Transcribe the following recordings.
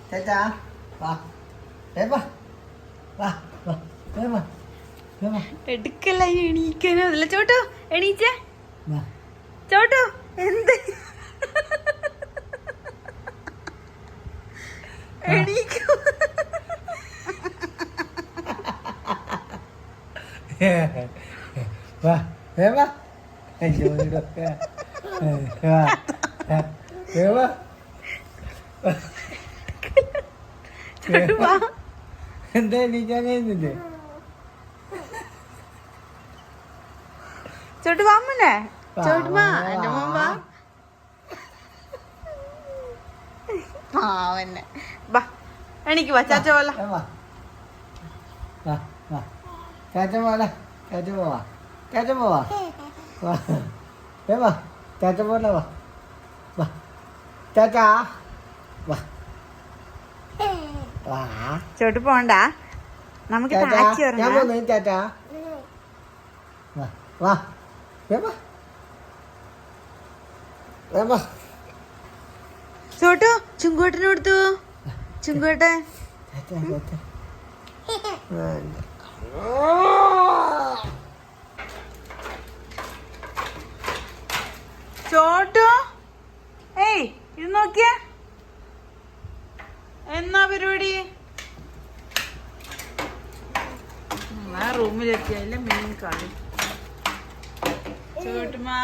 ചേച്ചാ വാ വാ വാ വാ വാ എടുക്കല്ല എണീക്കാനോ അതല്ല ചോട്ടു എണീച്ചേ വാ ചോട്ടു എന്ത് എണീക്കൂ വാ വാ ജോലിയൊക്കെ വാ വാ ചോട്ടു വാ എന്താ എണീക്കാൻ കഴിയുന്നില്ലേ ചോട്ടു വാ മോനെ ചോട്ടുമാ എന്റെ മോൻ വാ പാവന്നെ വാ എണീക്ക് വാ ചാച്ച പോലെ വാ വാ വാ ചാച്ച പോലെ ചാച്ച പോവാ ചാച്ച പോവാ വാ വാ ചാച്ച പോലെ വാ വാ ചാച്ചാ വാ വാ ചോട്ടു പോണ്ട നമുക്ക് താച്ചി ഞാൻ ഇറങ്ങാം പോന്നു ചാച്ചാ വാ വാ വാ വാ ചോട്ടു ചുങ്കോട്ടന് കൊടുത്തു ചുങ്കോട്ടൻ ചോട്ടു ഏയ് ഇത് നോക്കിയ എന്നാ പരിപാടി ആ റൂമിലെത്തിയല്ല മെയിൻ കളി ചോട്ടുമാ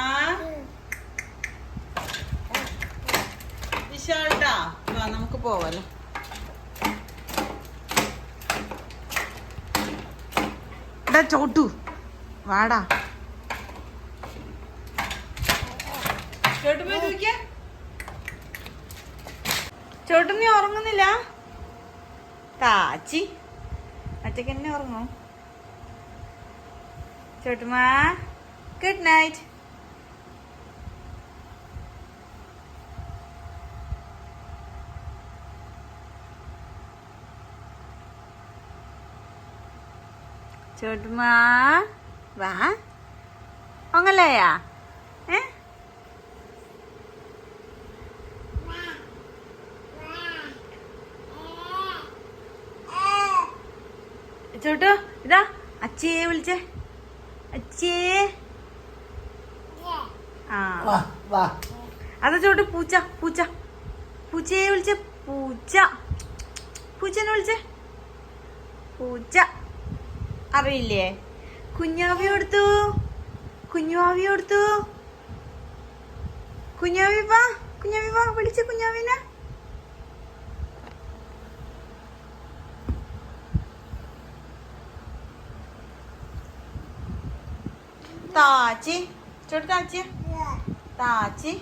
വിശാൽട്ടാ വാ നമുക്ക് പോവാലോ എടാ ചോട്ടു വാടാ ചോട്ടുമാ ചോദിക്ക ചോട്ടു നീ ഉറങ്ങുന്നില്ല താച്ചി ഒറ്റയ്ക്ക് തന്നെ ഉറങ്ങും ചോട്ടുമാ ഗുഡ് നൈറ്റ് ചോട്ടുമാ വാ ഉറങ്ങല്ലയാ ഏ ചോട്ടു ഇതാ അച്ഛയെ വിളിച്ചേ അച്ഛേ ആ വാ വാ അതാ ചോട്ടു പൂച്ച പൂച്ച പൂച്ചയെ വിളിച്ചേ പൂച്ച പൂച്ചനെ വിളിച്ചേ പൂച്ച അറിയില്ലേ കുഞ്ഞാവി കൊടുത്തു കുഞ്ഞാവി കൊടുത്തു കുഞ്ഞാവി വാ വിളിച്ച കുഞ്ഞാവിനെ താച്ചി ചോട്ട് താച്ചി താച്ചി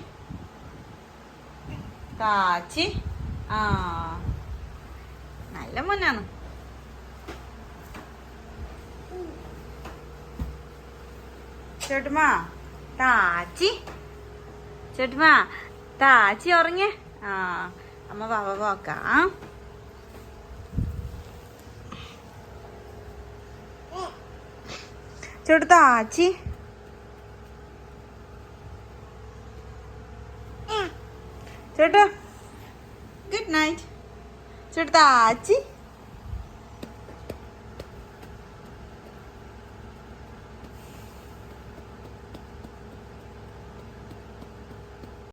താച്ചി ആ നല്ല മോനാണ് ചേട്ടുമാ താച്ചി ചേട്ടുമാ താച്ചി ഉറങ്ങേ ആ അമ്മ വാവ പോക്കാം ചേട്ടു താച്ചി ചേട്ടാ ഗുഡ് നൈറ്റ് ചേട്ടു താച്ചി